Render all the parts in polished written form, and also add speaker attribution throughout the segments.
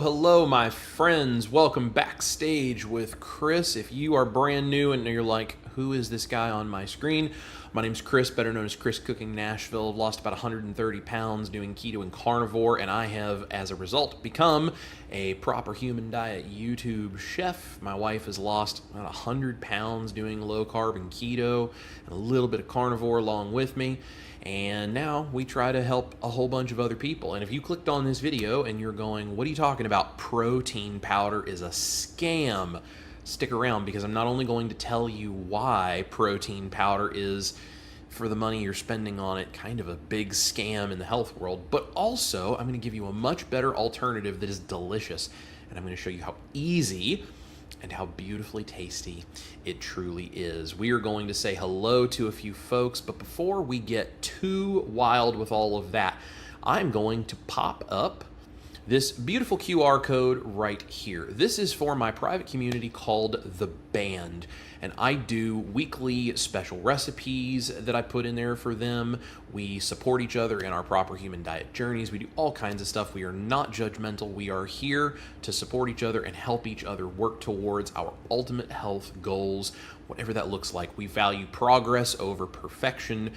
Speaker 1: hello, my friends. Welcome backstage with Chris. If you are brand new and you're like, who is this guy on my screen? My name's Chris, better known as Chris Cooking Nashville. I've lost about 130 pounds doing keto and carnivore, and I have, as a result, become a proper human diet YouTube chef. My wife has lost about 100 pounds doing low carb and keto, and a little bit of carnivore along with me. And now we try to help a whole bunch of other people. And if you clicked on this video and you're going, what are you talking about? Protein powder is a scam. Stick around, because I'm not only going to tell you why protein powder is, for the money you're spending on it, kind of a big scam in the health world, but also I'm going to give you a much better alternative that is delicious. And I'm going to show you how easy and how beautifully tasty it truly is. We are going to say hello to a few folks, but before we get too wild with all of that, I'm going to pop up this beautiful QR code right here. This is for my private community called The Band, and I do weekly special recipes that I put in there for them. We support each other in our proper human diet journeys. We do all kinds of stuff. We are not judgmental. We are here to support each other and help each other work towards our ultimate health goals, whatever that looks like. We value progress over perfection.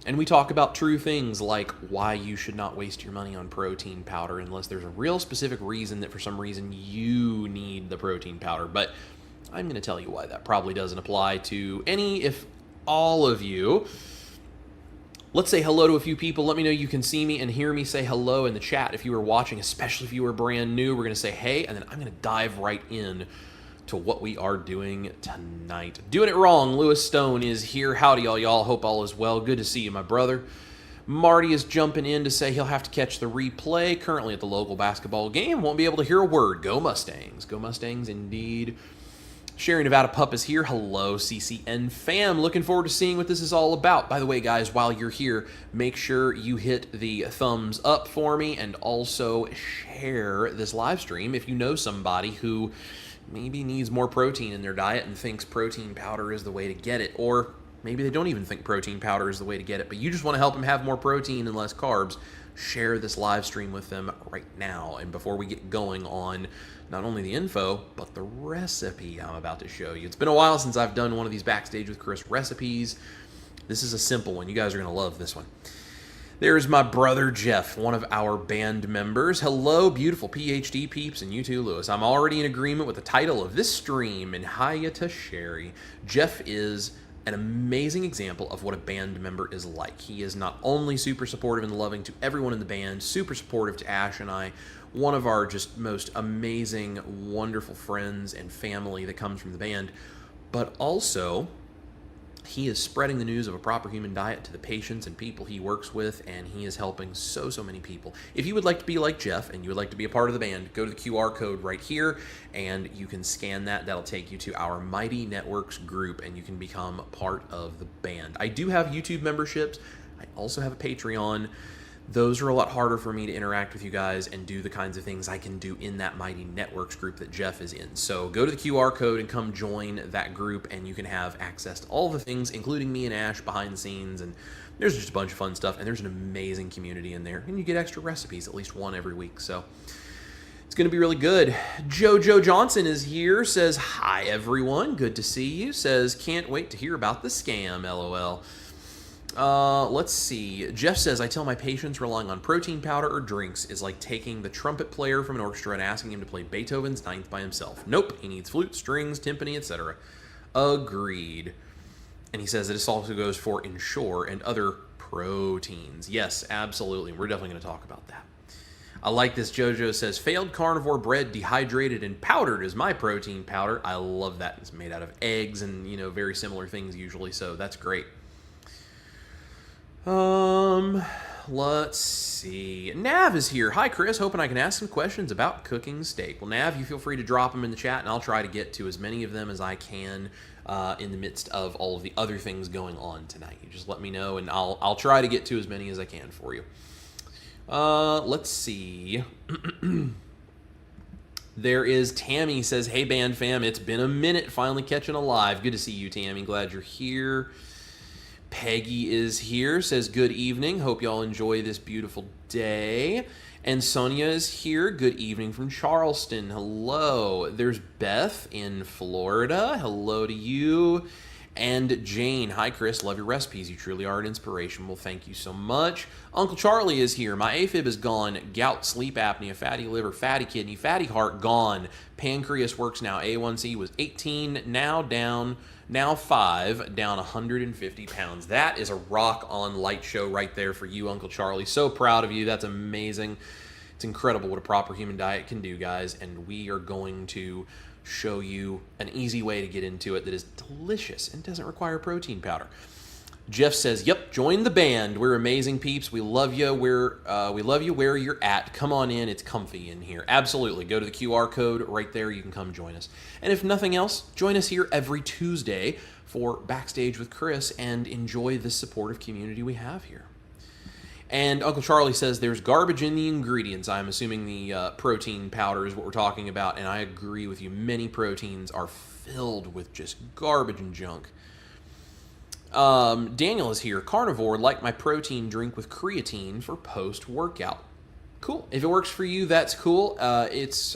Speaker 1: And we talk about true things like why you should not waste your money on protein powder unless there's a real specific reason that for some reason you need the protein powder. But I'm going to tell you why that probably doesn't apply to any, if all of you. Let's say hello to a few people. Let me know you can see me and hear me. Say hello in the chat if you are watching, especially if you are brand new. We're going to say hey, and then I'm going to dive right in to what we are doing tonight. Doing it wrong, Lewis Stone is here. Howdy, y'all. Hope all is well. Good to see you, my brother. Marty is jumping in to say he'll have to catch the replay. Currently at the local basketball game. Won't be able to hear a word. Go Mustangs. Go Mustangs, indeed. Sherry Nevada Pup is here. Hello, CCN fam. Looking forward to seeing what this is all about. By the way, guys, while you're here, make sure you hit the thumbs up for me and also share this live stream if you know somebody who maybe needs more protein in their diet and thinks protein powder is the way to get it. Or maybe they don't even think protein powder is the way to get it, but you just want to help them have more protein and less carbs. Share this live stream with them right now. And before we get going on not only the info, but the recipe I'm about to show you. It's been a while since I've done one of these Backstage with Chris recipes. This is a simple one. You guys are going to love this one. There's my brother Jeff, one of our band members. Hello, beautiful PhD peeps, and you too, Lewis. I'm already in agreement with the title of this stream, and hiya to Sherry. Jeff is an amazing example of what a band member is like. He is not only super supportive and loving to everyone in the band, super supportive to Ash and I, one of our just most amazing, wonderful friends and family that comes from the band, but also he is spreading the news of a proper human diet to the patients and people he works with, and he is helping so many people. If you would like to be like Jeff and you would like to be a part of the band, go to the QR code right here, and you can scan that. That'll take you to our Mighty Networks group, and you can become part of the band. I do have YouTube memberships. I also have a Patreon. Those are a lot harder for me to interact with you guys and do the kinds of things I can do in that Mighty Networks group that Jeff is in. So go to the QR code and come join that group, and you can have access to all the things, including me and Ash behind the scenes, and there's just a bunch of fun stuff, and there's an amazing community in there, and you get extra recipes, at least one every week. So it's going to be really good. Jojo Johnson is here, says, hi, everyone. Good to see you. Says, can't wait to hear about the scam, LOL. Let's see. Jeff says, I tell my patients relying on protein powder or drinks is like taking the trumpet player from an orchestra and asking him to play Beethoven's Ninth by himself. Nope, he needs flute, strings, timpani, etc. Agreed. And he says that this also goes for Ensure and other proteins. Yes, absolutely. We're definitely going to talk about that. I like this. Jojo says, failed carnivore bread dehydrated and powdered is my protein powder. I love that. It's made out of eggs and, you know, very similar things usually, so that's great. Let's see. Nav is here. Hi, Chris. Hoping I can ask some questions about cooking steak. Well, Nav, you feel free to drop them in the chat, and I'll try to get to as many of them as I can in the midst of all of the other things going on tonight. You just let me know, and I'll try to get to as many as I can for you. Let's see. There is Tammy says, hey, band fam, it's been a minute finally catching a live. Good to see you, Tammy. Glad you're here. Peggy is here, says good evening. Hope y'all enjoy this beautiful day. And Sonia is here. Good evening from Charleston. Hello. There's Beth in Florida. Hello to you. And Jane. Hi, Chris. Love your recipes. You truly are an inspiration. Well, thank you so much. Uncle Charlie is here. My AFib is gone. Gout, sleep apnea, fatty liver, fatty kidney, fatty heart, gone. Pancreas works now. A1C was 18, now 5, down 150 pounds. That is a rock on light show right there for you, Uncle Charlie. So proud of you. That's amazing. It's incredible what a proper human diet can do, guys. And we are going to show you an easy way to get into it that is delicious and doesn't require protein powder. Jeff says, yep, join the band. We're amazing peeps. We love you. We love you where you're at. Come on in. It's comfy in here. Absolutely. Go to the QR code right there. You can come join us. And if nothing else, join us here every Tuesday for Backstage with Chris and enjoy this supportive community we have here. And Uncle Charlie says there's garbage in the ingredients. I'm assuming the protein powder is what we're talking about, and I agree with you. Many proteins are filled with just garbage and junk. Daniel is here. Carnivore, like my protein drink with creatine for post-workout. Cool. If it works for you, that's cool. I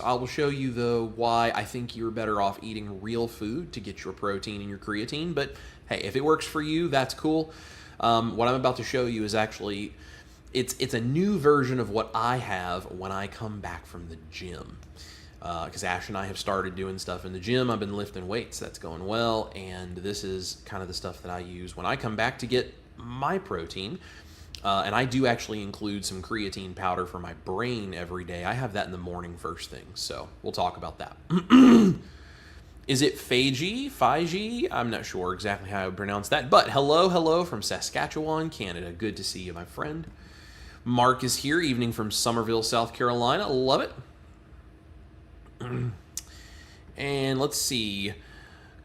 Speaker 1: will show you, though, why I think you're better off eating real food to get your protein and your creatine. But, hey, if it works for you, that's cool. What I'm about to show you is actually... It's a new version of what I have when I come back from the gym. Because Ash and I have started doing stuff in the gym. I've been lifting weights. That's going well. And this is kind of the stuff that I use when I come back to get my protein. And I do actually include some creatine powder for my brain every day. I have that in the morning first thing. So we'll talk about that. Is it Fiji? I'm not sure exactly how I would pronounce that. But hello from Saskatchewan, Canada. Good to see you, my friend. Mark is here, evening from Somerville, South Carolina. Love it. And let's see.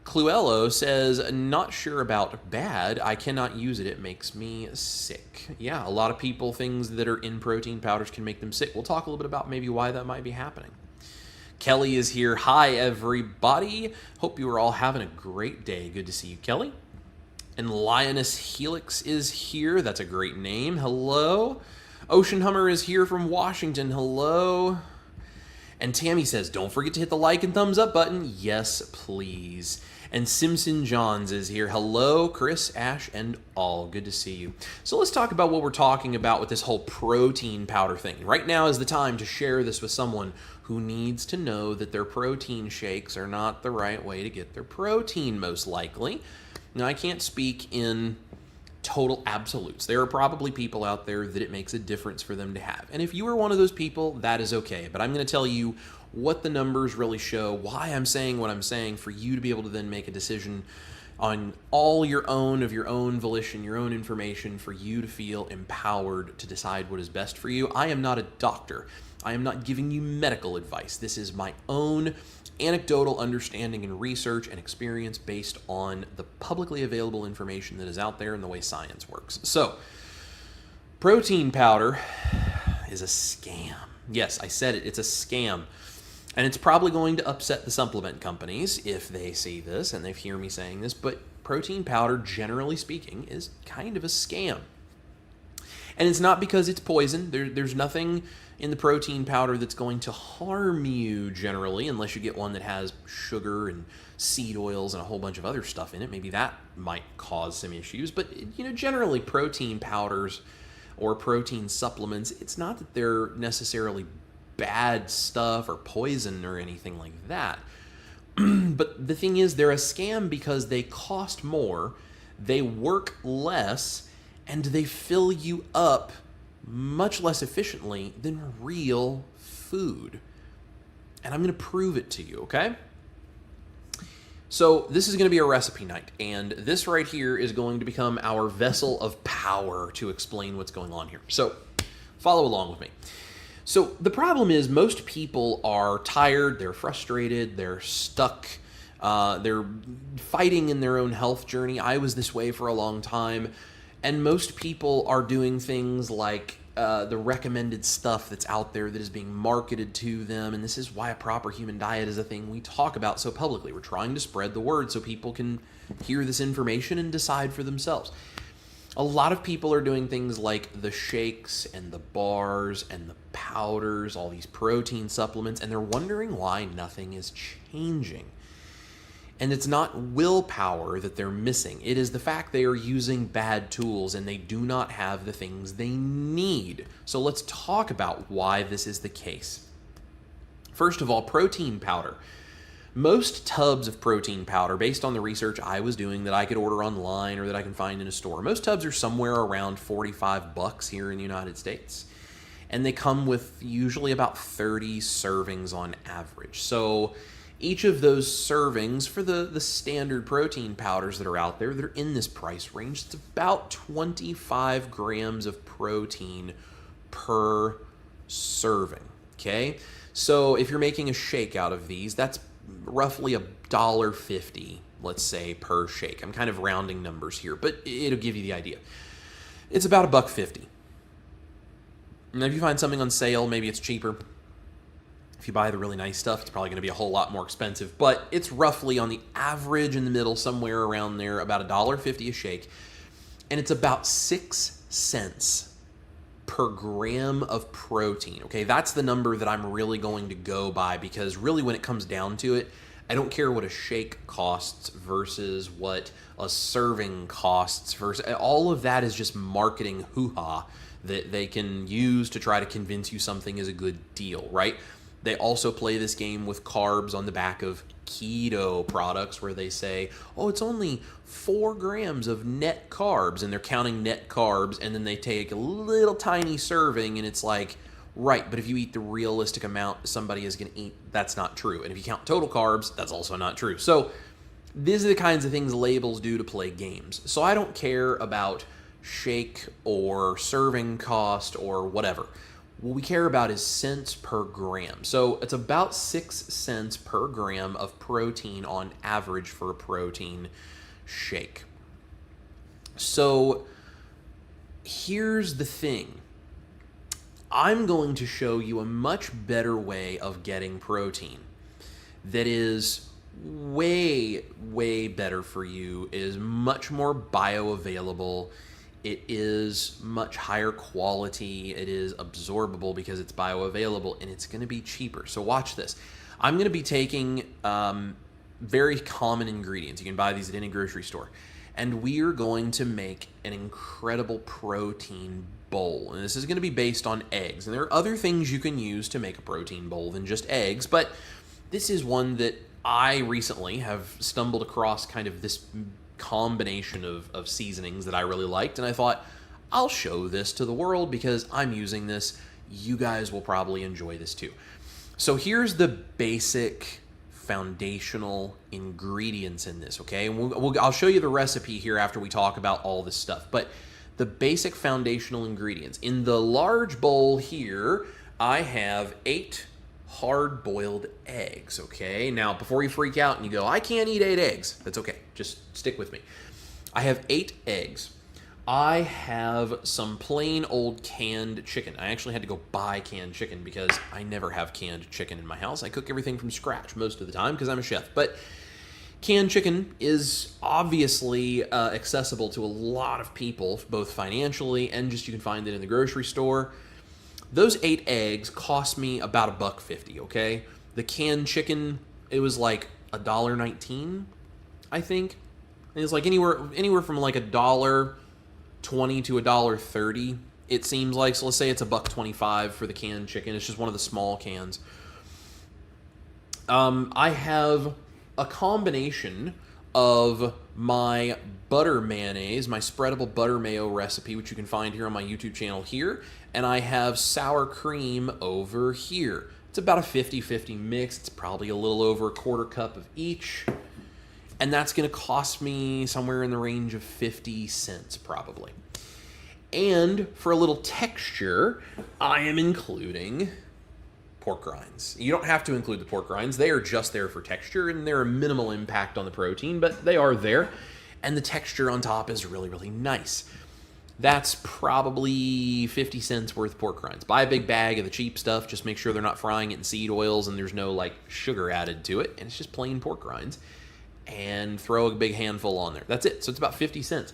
Speaker 1: Cluello says, not sure about bad. I cannot use it. It makes me sick. Yeah, a lot of people, things that are in protein powders can make them sick. We'll talk a little bit about maybe why that might be happening. Kelly is here. Hi, everybody. Hope you are all having a great day. Good to see you, Kelly. And Lioness Helix is here. That's a great name. Hello. Ocean Hummer is here from Washington. Hello. And Tammy says, don't forget to hit the like and thumbs up button. Yes, please. And Simpson Johns is here. Hello, Chris, Ash, and all. Good to see you. So let's talk about what we're talking about with this whole protein powder thing. Right now is the time to share this with someone who needs to know that their protein shakes are not the right way to get their protein, most likely. Now, I can't speak in total absolutes. There are probably people out there that it makes a difference for them to have. And if you are one of those people, that is okay. But I'm going to tell you what the numbers really show, why I'm saying what I'm saying, for you to be able to then make a decision on all your own, of your own volition, your own information, for you to feel empowered to decide what is best for you. I am not a doctor. I am not giving you medical advice. This is my own anecdotal understanding and research and experience based on the publicly available information that is out there and the way science works. So, protein powder is a scam. Yes, I said it. It's a scam. And it's probably going to upset the supplement companies if they see this and they hear me saying this, but protein powder, generally speaking, is kind of a scam. And it's not because it's poison. There's nothing in the protein powder that's going to harm you generally, unless you get one that has sugar and seed oils and a whole bunch of other stuff in it. Maybe that might cause some issues. But, generally protein powders or protein supplements, it's not that they're necessarily bad stuff or poison or anything like that. But the thing is, they're a scam because they cost more, they work less, and they fill you up much less efficiently than real food. And I'm going to prove it to you, okay? So this is going to be a recipe night, and this right here is going to become our vessel of power to explain what's going on here. So follow along with me. So the problem is most people are tired, they're frustrated, they're stuck, they're fighting in their own health journey. I was this way for a long time. And most people are doing things like the recommended stuff that's out there that is being marketed to them. And this is why a proper human diet is a thing we talk about so publicly. We're trying to spread the word so people can hear this information and decide for themselves. A lot of people are doing things like the shakes and the bars and the powders, all these protein supplements, and they're wondering why nothing is changing. And it's not willpower that they're missing. It is the fact they are using bad tools and they do not have the things they need. So let's talk about why this is the case. First of all, protein powder. Most tubs of protein powder, based on the research I was doing that I could order online or that I can find in a store, most tubs are somewhere around $45 here in the United States. And they come with usually about 30 servings on average. So each of those servings for the standard protein powders that are out there, they're in this price range. It's about 25 grams of protein per serving, okay? So if you're making a shake out of these, that's roughly $1.50, let's say, per shake. I'm kind of rounding numbers here, but it'll give you the idea. It's about $1.50. Now, if you find something on sale, maybe it's cheaper. If you buy the really nice stuff, it's probably going to be a whole lot more expensive, but it's roughly on the average in the middle, somewhere around there, about $1.50 a shake, and it's about 6 cents per gram of protein. Okay, that's the number that I'm really going to go by, because really when it comes down to it, I don't care what a shake costs versus what a serving costs versus all of that is just marketing hoo-ha that they can use to try to convince you something is a good deal, right? They also play this game with carbs on the back of keto products where they say, oh, it's only 4 grams of net carbs, and they're counting net carbs, and then they take a little tiny serving, and it's like, right, but if you eat the realistic amount somebody is going to eat, that's not true. And if you count total carbs, that's also not true. So these are the kinds of things labels do to play games. So I don't care about shake or serving cost or whatever. What we care about is cents per gram. So it's about 6 cents per gram of protein on average for a protein shake. So here's the thing. I'm going to show you a much better way of getting protein that is way, way better for you, is much more bioavailable. It is much higher quality. It is absorbable because it's bioavailable, and it's going to be cheaper. So watch this. I'm going to be taking very common ingredients. You can buy these at any grocery store. And we are going to make an incredible protein bowl. And this is going to be based on eggs. And there are other things you can use to make a protein bowl than just eggs, but this is one that I recently have stumbled across, kind of this combination of seasonings that I really liked, and I thought, I'll show this to the world because I'm using this. You guys will probably enjoy this too. So here's the basic foundational ingredients in this, okay? And I'll show you the recipe here after we talk about all this stuff, but the basic foundational ingredients. In the large bowl here, I have 8 hard-boiled eggs, okay? Now, before you freak out and you go, I can't eat 8 eggs. That's okay. Just stick with me. I have 8 eggs. I have some plain old canned chicken. I actually had to go buy canned chicken because I never have canned chicken in my house. I cook everything from scratch most of the time because I'm a chef. But canned chicken is obviously accessible to a lot of people, both financially and just you can find it in the grocery store. Those 8 eggs cost me about $1.50, okay? The canned chicken, it was like $1.19, I think. And it's like anywhere from like $1.20 to $1.30, it seems like. So let's say it's $1.25 for the canned chicken. It's just one of the small cans. I have a combination of my butter mayonnaise, my spreadable butter mayo recipe, which you can find here on my YouTube channel here, and I have sour cream over here. It's about a 50-50 mix. It's probably a little over a quarter cup of each, and that's going to cost me somewhere in the range of 50 cents probably. And for a little texture, I am including pork rinds. You don't have to include the pork rinds. They are just there for texture, and they're a minimal impact on the protein, but they are there. And the texture on top is really, really nice. That's probably 50 cents worth of pork rinds. Buy a big bag of the cheap stuff. Just make sure they're not frying it in seed oils and there's no like sugar added to it. And it's just plain pork rinds. And throw a big handful on there. That's it. So it's about 50 cents.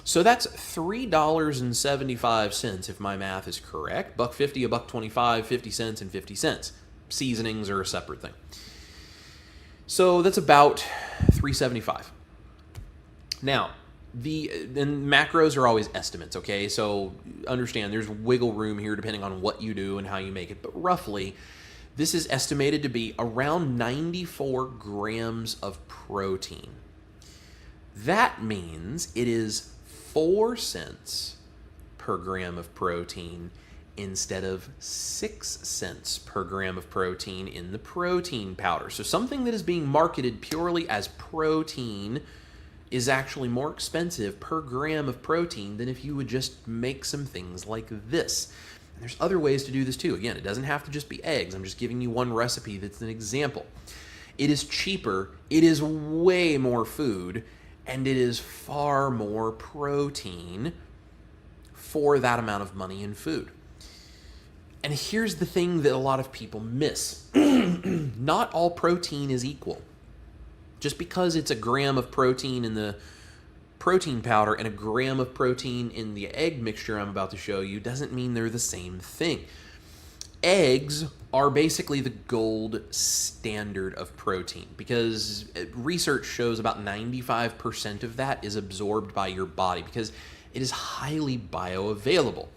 Speaker 1: So that's $3.75 if my math is correct. $1.50, $1.25, 50 cents, and 50 cents. Seasonings are a separate thing. So that's about $3.75. Now, and macros are always estimates, okay? So understand there's wiggle room here depending on what you do and how you make it. But roughly, this is estimated to be around 94 grams of protein. That means it is 4 cents per gram of protein instead of 6 cents per gram of protein in the protein powder. So something that is being marketed purely as protein is actually more expensive per gram of protein than if you would just make some things like this. And there's other ways to do this too. Again, it doesn't have to just be eggs. I'm just giving you one recipe that's an example. It is cheaper, it is way more food, and it is far more protein for that amount of money in food. And here's the thing that a lot of people miss. Not all protein is equal. Just because it's a gram of protein in the protein powder and a gram of protein in the egg mixture I'm about to show you doesn't mean they're the same thing. Eggs are basically the gold standard of protein because research shows about 95% of that is absorbed by your body because it is highly bioavailable.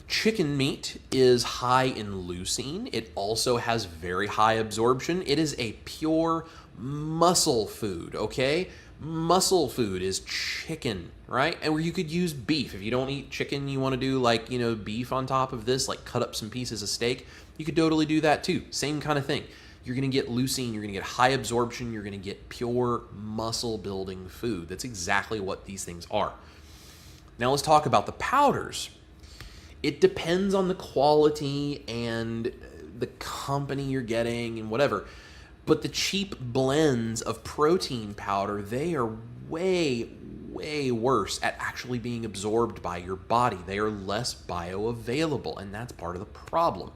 Speaker 1: Chicken meat is high in leucine. It also has very high absorption. It is a pure muscle food, okay? Muscle food is chicken, right? And where you could use beef. If you don't eat chicken, you want to do like, beef on top of this, like cut up some pieces of steak, you could totally do that too. Same kind of thing. You're going to get leucine, you're going to get high absorption, you're going to get pure muscle building food. That's exactly what these things are. Now let's talk about the powders. It depends on the quality and the company you're getting and whatever. But the cheap blends of protein powder, they are way, way worse at actually being absorbed by your body. They are less bioavailable, and that's part of the problem.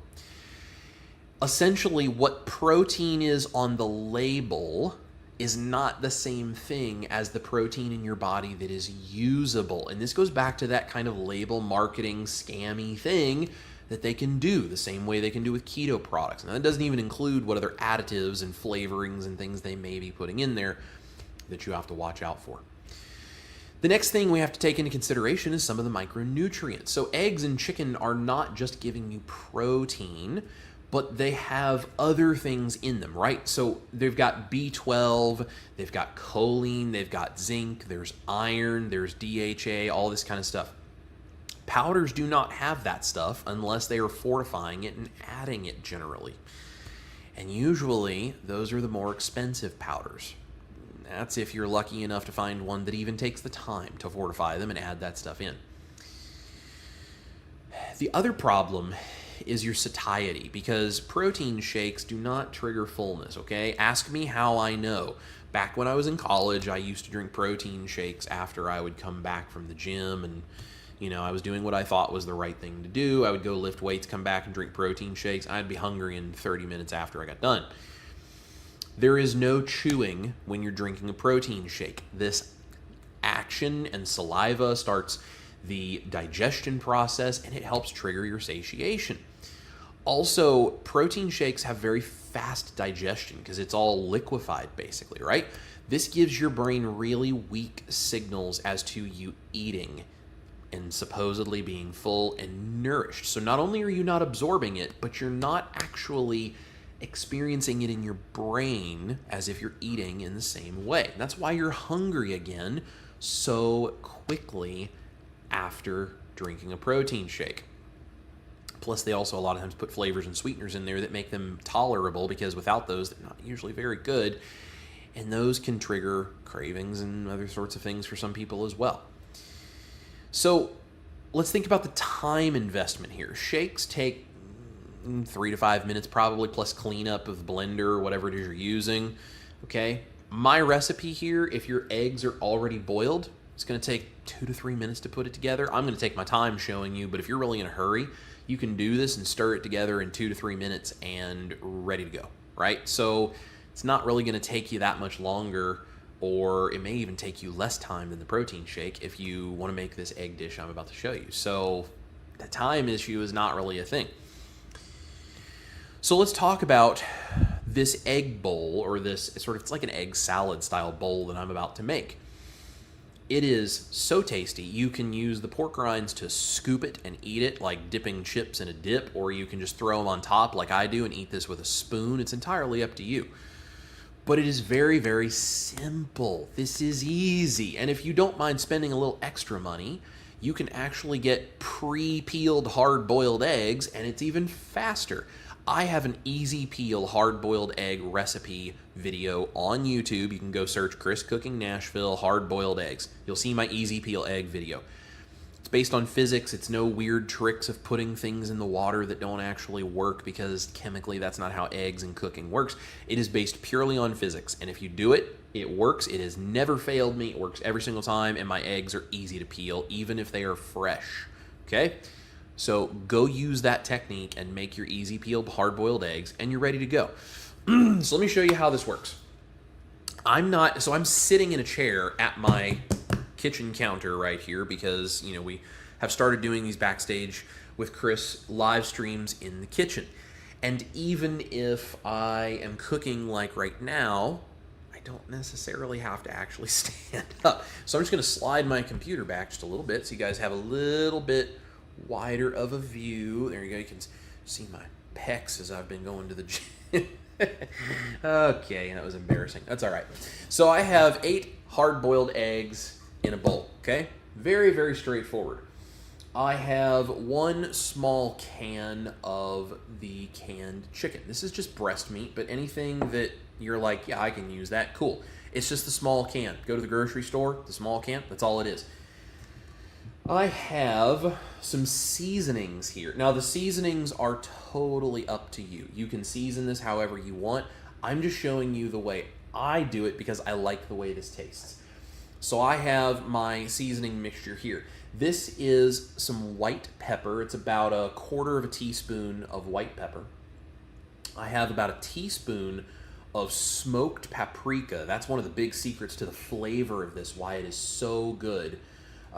Speaker 1: Essentially, what protein is on the label is not the same thing as the protein in your body that is usable. And this goes back to that kind of label marketing scammy thing that they can do the same way they can do with keto products. And that doesn't even include what other additives and flavorings and things they may be putting in there that you have to watch out for. The next thing we have to take into consideration is some of the micronutrients. So eggs and chicken are not just giving you protein, but they have other things in them, right? So they've got B12, they've got choline, they've got zinc, there's iron, there's DHA, all this kind of stuff. Powders do not have that stuff unless they are fortifying it and adding it generally. And usually, those are the more expensive powders. That's if you're lucky enough to find one that even takes the time to fortify them and add that stuff in. The other problem is your satiety, because protein shakes do not trigger fullness, okay? Ask me how I know. Back when I was in college, I used to drink protein shakes after I would come back from the gym, and I was doing what I thought was the right thing to do. I would go lift weights, come back and drink protein shakes. I'd be hungry in 30 minutes after I got done. There is no chewing when you're drinking a protein shake. This action and saliva starts the digestion process, and it helps trigger your satiation. Also, protein shakes have very fast digestion because it's all liquefied basically, right? This gives your brain really weak signals as to you eating and supposedly being full and nourished. So not only are you not absorbing it, but you're not actually experiencing it in your brain as if you're eating in the same way. And that's why you're hungry again so quickly after drinking a protein shake. Plus, they also a lot of times put flavors and sweeteners in there that make them tolerable, because without those, they're not usually very good. And those can trigger cravings and other sorts of things for some people as well. So let's think about the time investment here. Shakes take 3 to 5 minutes probably, plus cleanup of the blender or whatever it is you're using. Okay, my recipe here, if your eggs are already boiled, it's going to take 2 to 3 minutes to put it together. I'm going to take my time showing you, but if you're really in a hurry, you can do this and stir it together in 2 to 3 minutes and ready to go, right? So it's not really going to take you that much longer or it may even take you less time than the protein shake if you want to make this egg dish I'm about to show you. So the time issue is not really a thing. So let's talk about this egg bowl, or this sort of, it's like an egg salad style bowl that I'm about to make. It is so tasty. You can use the pork rinds to scoop it and eat it like dipping chips in a dip, or you can just throw them on top like I do and eat this with a spoon. It's entirely up to you. But it is very, very simple. This is easy. And if you don't mind spending a little extra money, you can actually get pre-peeled hard-boiled eggs, and it's even faster. I have an easy peel hard-boiled egg recipe video on YouTube. You can go search Chris Cooking Nashville hard-boiled eggs. You'll see my easy peel egg video. It's based on physics. It's no weird tricks of putting things in the water that don't actually work, because chemically that's not how eggs and cooking works. It is based purely on physics, and if you do it, it works. It has never failed me. It works every single time, and my eggs are easy to peel, even if they are fresh. Okay? So go use that technique and make your easy peeled hard-boiled eggs, and you're ready to go. So let me show you how this works. I'm sitting in a chair at my kitchen counter right here because, you know, we have started doing these backstage with Chris live streams in the kitchen. And even if I am cooking like right now, I don't necessarily have to actually stand up. So I'm just going to slide my computer back just a little bit so you guys have a little bit wider of a view. There you go. You can see my pecs as I've been going to the gym. Okay, that was embarrassing. That's all right. So I have 8 hard-boiled eggs in a bowl, okay? Very, very straightforward. I have 1 small can of the canned chicken. This is just breast meat, but anything that you're like, yeah, I can use that, cool. It's just the small can. Go to the grocery store, the small can, that's all it is. I have some seasonings here. Now, the seasonings are totally up to you. You can season this however you want. I'm just showing you the way I do it because I like the way this tastes. So I have my seasoning mixture here. This is some white pepper. It's about 1/4 teaspoon of white pepper. I have about 1 teaspoon of smoked paprika. That's one of the big secrets to the flavor of this, why it is so good.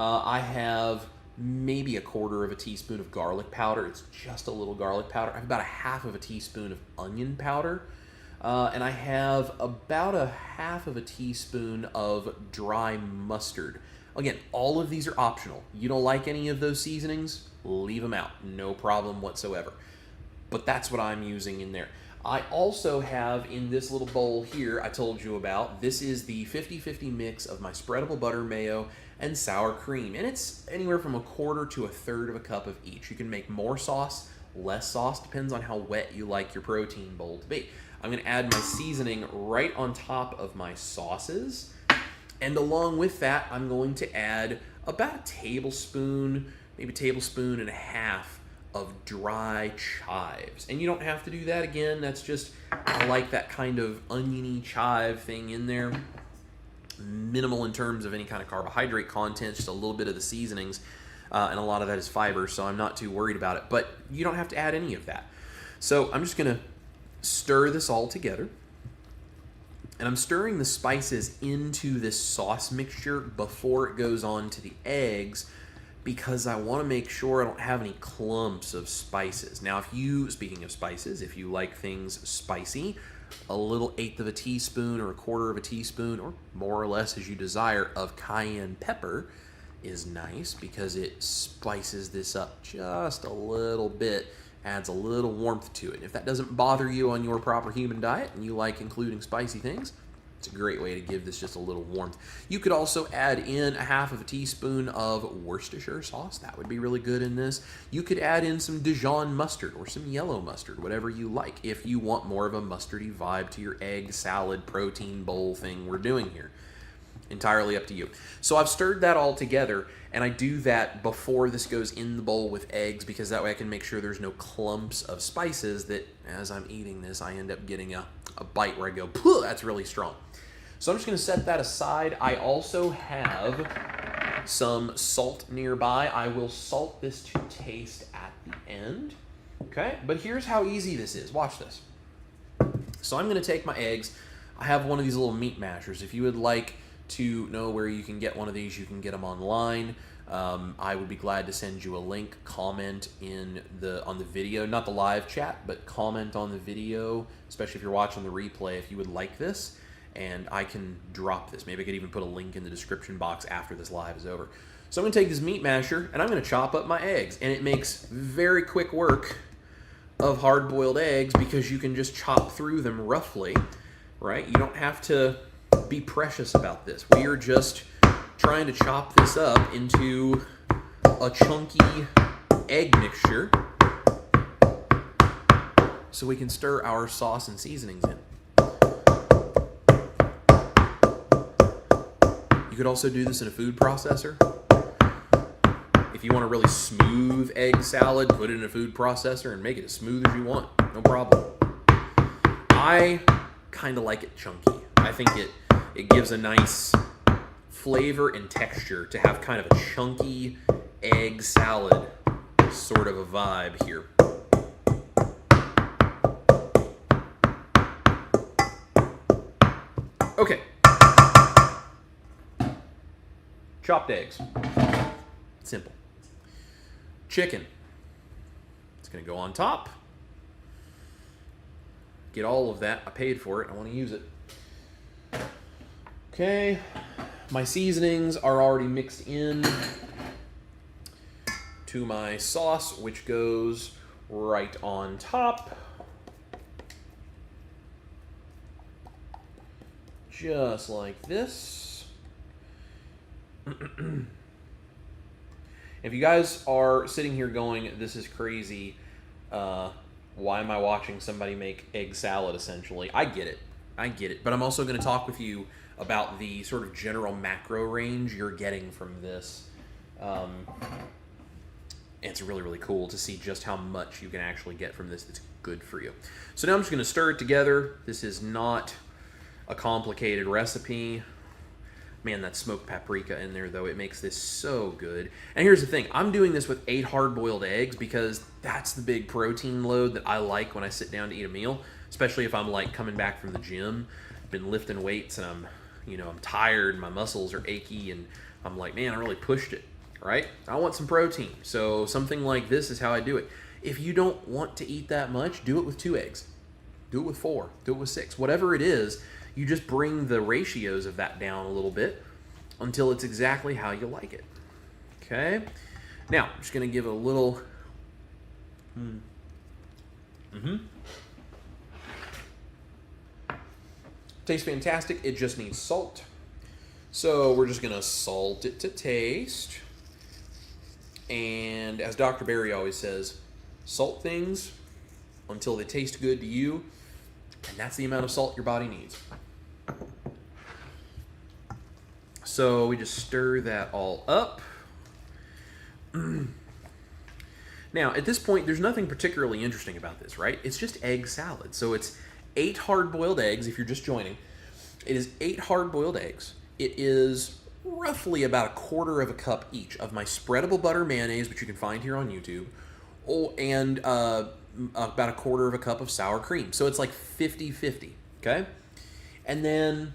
Speaker 1: I have maybe 1/4 teaspoon of garlic powder. It's just a little garlic powder. I have about 1/2 teaspoon of onion powder. And I have about 1/2 teaspoon of dry mustard. Again, all of these are optional. You don't like any of those seasonings, leave them out. No problem whatsoever. But that's what I'm using in there. I also have in this little bowl here I told you about, this is the 50-50 mix of my spreadable butter, mayo, and sour cream. And it's anywhere from 1/4 to 1/3 cup of each. You can make more sauce, less sauce, depends on how wet you like your protein bowl to be. I'm going to add my seasoning right on top of my sauces. And along with that, I'm going to add about 1 tablespoon, maybe 1.5 tablespoons of dry chives. And you don't have to do that again. That's just, I like that kind of oniony chive thing in there. Minimal in terms of any kind of carbohydrate content, just a little bit of the seasonings. And a lot of that is fiber, so I'm not too worried about it. But you don't have to add any of that. So I'm just going to stir this all together. And I'm stirring the spices into this sauce mixture before it goes on to the eggs, because I want to make sure I don't have any clumps of spices. Now, if you, speaking of spices, if you like things spicy, a little 1/8 teaspoon or 1/4 teaspoon, or more or less as you desire, of cayenne pepper is nice because it spices this up just a little bit, adds a little warmth to it. And if that doesn't bother you on your proper human diet and you like including spicy things, it's a great way to give this just a little warmth. You could also add in 1/2 teaspoon of Worcestershire sauce. That would be really good in this. You could add in some Dijon mustard or some yellow mustard, whatever you like, if you want more of a mustardy vibe to your egg salad protein bowl thing we're doing here. Entirely up to you. So I've stirred that all together, and I do that before this goes in the bowl with eggs, because that way I can make sure there's no clumps of spices that as I'm eating this I end up getting a bite where I go, that's really strong. So I'm just going to set that aside. I also have some salt nearby. I will salt this to taste at the end. Okay, but here's how easy this is. Watch this. So I'm going to take my eggs. I have one of these little meat mashers. If you would like to know where you can get one of these, you can get them online. I would be glad to send you a link. Comment on the video, not the live chat, but comment on the video, especially if you're watching the replay, if you would like this, and I can drop this. Maybe I could even put a link in the description box after this live is over. So I'm going to take this meat masher, and I'm going to chop up my eggs, and it makes very quick work of hard-boiled eggs because you can just chop through them roughly, right? You don't have to be precious about this. We are just trying to chop this up into a chunky egg mixture so we can stir our sauce and seasonings in. You could also do this in a food processor. If you want a really smooth egg salad, put it in a food processor and make it as smooth as you want. No problem. I kind of like it chunky. I think it gives a nice flavor and texture to have kind of a chunky egg salad sort of a vibe here. Okay. Chopped eggs. Simple. Chicken. It's going to go on top. Get all of that. I paid for it. I want to use it. Okay. My seasonings are already mixed in to my sauce, which goes right on top. Just like this. If you guys are sitting here going, this is crazy, why am I watching somebody make egg salad, essentially? I get it. But I'm also going to talk with you about the sort of general macro range you're getting from this. It's really, really cool to see just how much you can actually get from this that's good for you. So now I'm just going to stir it together. This is not a complicated recipe. Man, that smoked paprika in there, though, it makes this so good. And here's the thing. I'm doing this with 8 hard-boiled eggs because that's the big protein load that I like when I sit down to eat a meal, especially if I'm, like, coming back from the gym, been lifting weights, and I'm tired, and my muscles are achy, and I'm like, man, I really pushed it, right? I want some protein. So something like this is how I do it. If you don't want to eat that much, do it with 2 eggs. Do it with 4. Do it with 6. Whatever it is, you just bring the ratios of that down a little bit until it's exactly how you like it. Okay? Now, I'm just going to give it a little... Tastes fantastic. It just needs salt. So we're just going to salt it to taste. And as Dr. Barry always says, salt things until they taste good to you. And that's the amount of salt your body needs. So we just stir that all up. Now, at this point, there's nothing particularly interesting about this, right? It's just egg salad. So it's 8 hard-boiled eggs, if you're just joining. It is 8 hard-boiled eggs. It is roughly about 1/4 cup each of my spreadable butter mayonnaise, which you can find here on YouTube, and about 1/4 cup of sour cream. So it's like 50-50, okay? And then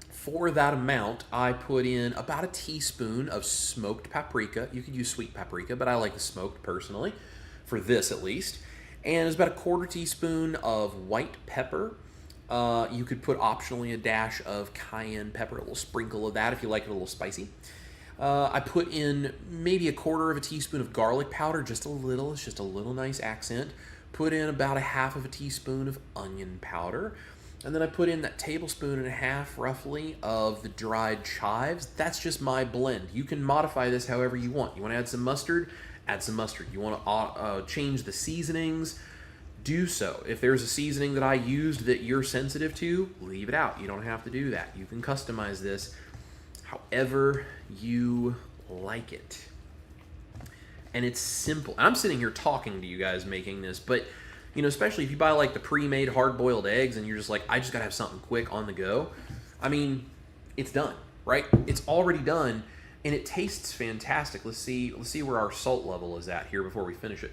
Speaker 1: for that amount, I put in about 1 teaspoon of smoked paprika. You could use sweet paprika, but I like the smoked personally, for this at least. And it's about 1/4 teaspoon of white pepper. You could put optionally a dash of cayenne pepper, a little sprinkle of that if you like it a little spicy. I put in maybe 1/4 teaspoon of garlic powder, just a little. It's just a little nice accent. Put in about 1/2 teaspoon of onion powder. And then I put in that 1.5 tablespoons roughly of the dried chives. That's just my blend. You can modify this however you want. You want to add some mustard? Add some mustard. You want to change the seasonings? Do so. If there's a seasoning that I used that you're sensitive to, leave it out. You don't have to do that. You can customize this however you like it. And it's simple. I'm sitting here talking to you guys making this, but especially if you buy like the pre-made hard-boiled eggs and you're just like, I just gotta have something quick on the go. I mean, it's done, right? It's already done, and it tastes fantastic. Let's see where our salt level is at here before we finish it.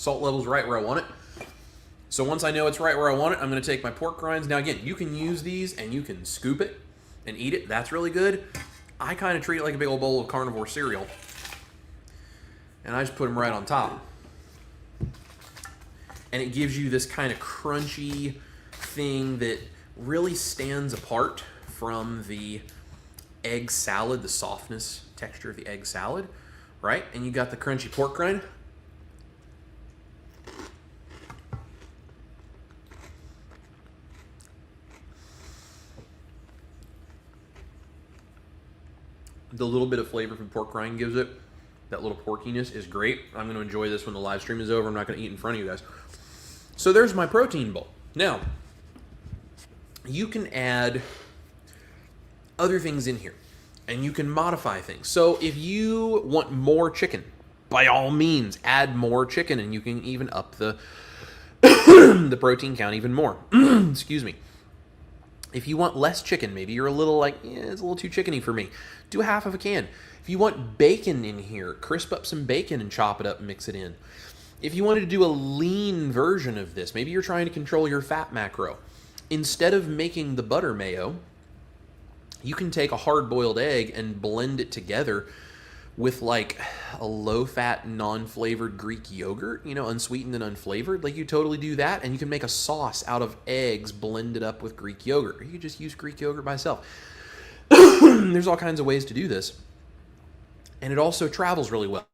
Speaker 1: Salt level's right where I want it. So once I know it's right where I want it, I'm going to take my pork rinds. Now again, you can use these and you can scoop it and eat it. That's really good. I kind of treat it like a big old bowl of carnivore cereal. And I just put them right on top. And it gives you this kind of crunchy thing that really stands apart from the egg salad, the softness, texture of the egg salad, right? And you got the crunchy pork rind. The little bit of flavor from pork rind gives it, that little porkiness is great. I'm going to enjoy this when the live stream is over. I'm not going to eat in front of you guys. So there's my protein bowl. Now, you can add other things in here, and you can modify things. So if you want more chicken, by all means, add more chicken, and you can even up the the protein count even more. Excuse me. If you want less chicken, maybe you're a little like, it's a little too chickeny for me, do half of a can. If you want bacon in here, crisp up some bacon and chop it up and mix it in. If you wanted to do a lean version of this, maybe you're trying to control your fat macro. Instead of making the butter mayo, you can take a hard-boiled egg and blend it together with like a low-fat, non-flavored Greek yogurt, you know, unsweetened and unflavored. Like you totally do that, and you can make a sauce out of eggs blended up with Greek yogurt. Or you could just use Greek yogurt by itself. There's all kinds of ways to do this. And it also travels really well.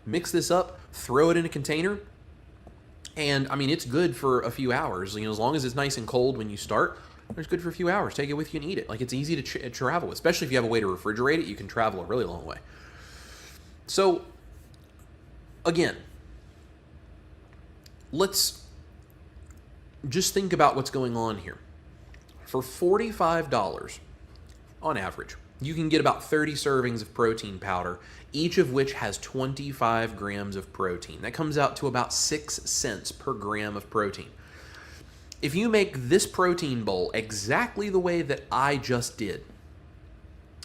Speaker 1: Mix this up, throw it in a container, and I mean, it's good for a few hours. You know, as long as it's nice and cold when you start, it's good for a few hours. Take it with you and eat it. Like, it's easy to travel with, especially if you have a way to refrigerate it. You can travel a really long way. So, again, let's just think about what's going on here. For $45 on average, you can get about 30 servings of protein powder, each of which has 25 grams of protein. That comes out to about 6 cents per gram of protein. If you make this protein bowl exactly the way that I just did,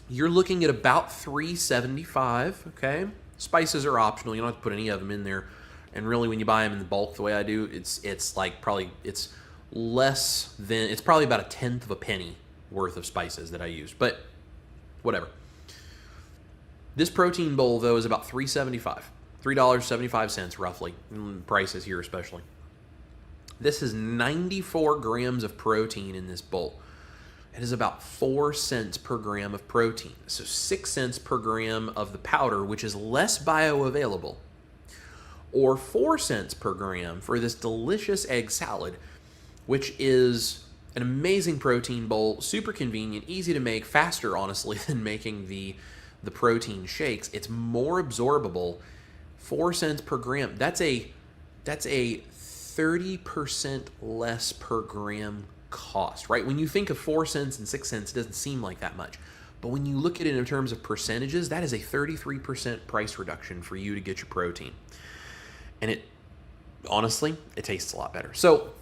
Speaker 1: you're looking at about $3.75, okay? Spices are optional. You don't have to put any of them in there. And really, when you buy them in the bulk the way I do, it's like probably, it's less than, it's probably about 1/10 of a penny worth of spices that I use. But whatever. This protein bowl, though, is about $3.75. $3.75 roughly. Prices here especially. This is 94 grams of protein in this bowl. It is about 4 cents per gram of protein. So 6 cents per gram of the powder, which is less bioavailable, or 4 cents per gram for this delicious egg salad, which is an amazing protein bowl, super convenient, easy to make, faster, honestly, than making the protein shakes. It's more absorbable. 4 cents per gram. That's a 30% less per gram cost, right? When you think of 4 cents and 6 cents, it doesn't seem like that much. But when you look at it in terms of percentages, that is a 33% price reduction for you to get your protein. And it, honestly, it tastes a lot better. So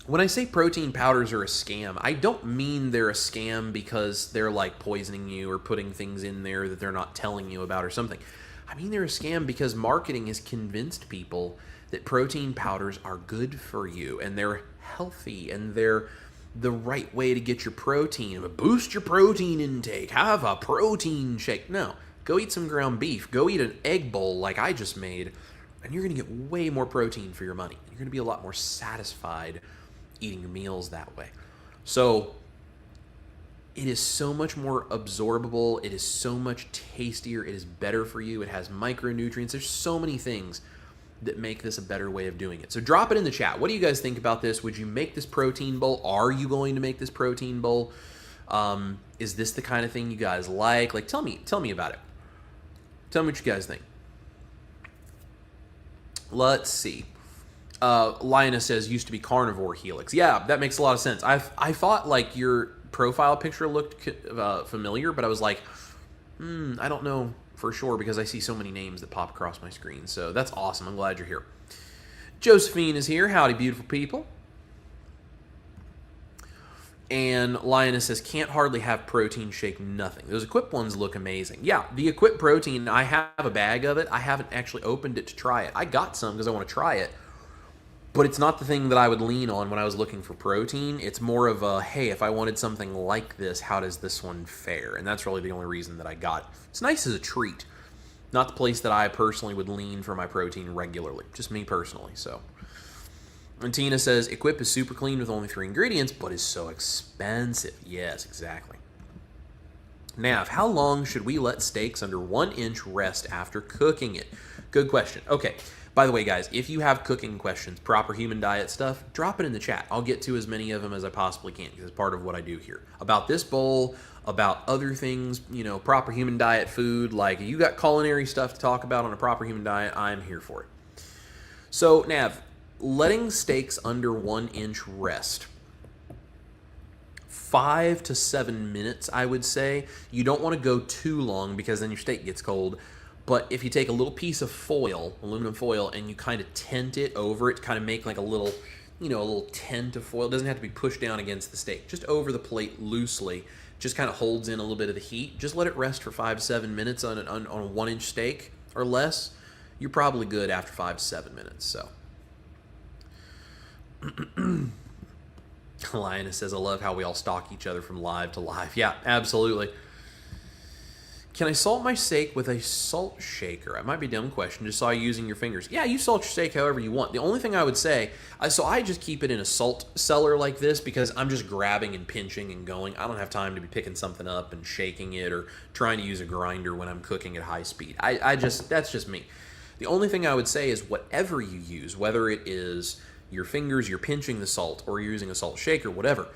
Speaker 1: when I say protein powders are a scam, I don't mean they're a scam because they're like poisoning you or putting things in there that they're not telling you about or something. I mean they're a scam because marketing has convinced people that protein powders are good for you and they're healthy and they're the right way to get your protein. Boost your protein intake. Have a protein shake. No, go eat some ground beef. Go eat an egg bowl like I just made, and you're going to get way more protein for your money. You're going to be a lot more satisfied eating your meals that way. So it is so much more absorbable. It is so much tastier. It is better for you. It has micronutrients. There's so many things that make this a better way of doing it. So drop it in the chat. What do you guys think about this? Would you make this protein bowl? Are you going to make this protein bowl? Is this the kind of thing you guys like? Like, tell me about it. Tell me what you guys think. Let's see. Lioness says, used to be Carnivore Helix. Yeah, that makes a lot of sense. I thought like your profile picture looked familiar, but I was like, I don't know for sure because I see so many names that pop across my screen. So that's awesome. I'm glad you're here. Josephine is here. Howdy, beautiful people. And Lioness says, can't hardly have protein shake, nothing. Those Equip ones look amazing. Yeah, the Equip protein, I have a bag of it. I haven't actually opened it to try it. I got some because I want to try it. But it's not the thing that I would lean on when I was looking for protein. It's more of a, hey, if I wanted something like this, how does this one fare? And that's really the only reason that I got it. It's nice as a treat. Not the place that I personally would lean for my protein regularly. Just me personally, so... And Tina says, Equip is super clean with only 3 ingredients, but is so expensive. Yes, exactly. Nav, how long should we let steaks under 1 inch rest after cooking it? Good question. Okay, by the way, guys, if you have cooking questions, proper human diet stuff, drop it in the chat. I'll get to as many of them as I possibly can, because it's part of what I do here. About this bowl, about other things, you know, proper human diet food, like you got culinary stuff to talk about on a proper human diet, I'm here for it. So, Nav, letting steaks under 1 inch rest. 5 to 7 minutes, I would say. You don't want to go too long because then your steak gets cold. But if you take a little piece of foil, aluminum foil, and you kind of tent it over it, kind of make like a little, you know, a little tent of foil. It doesn't have to be pushed down against the steak. Just over the plate loosely. Just kind of holds in a little bit of the heat. Just let it rest for 5 to 7 minutes on a 1 inch steak or less. You're probably good after 5 to 7 minutes, so... Lioness says, I love how we all stalk each other from live to live. Yeah, absolutely. Can I salt my steak with a salt shaker? That might be a dumb question. Just saw you using your fingers. Yeah, you salt your steak however you want. The only thing I would say, so I just keep it in a salt cellar like this because I'm just grabbing and pinching and going. I don't have time to be picking something up and shaking it or trying to use a grinder when I'm cooking at high speed. That's just me. The only thing I would say is whatever you use, whether it is your fingers, you're pinching the salt, or you're using a salt shaker, whatever.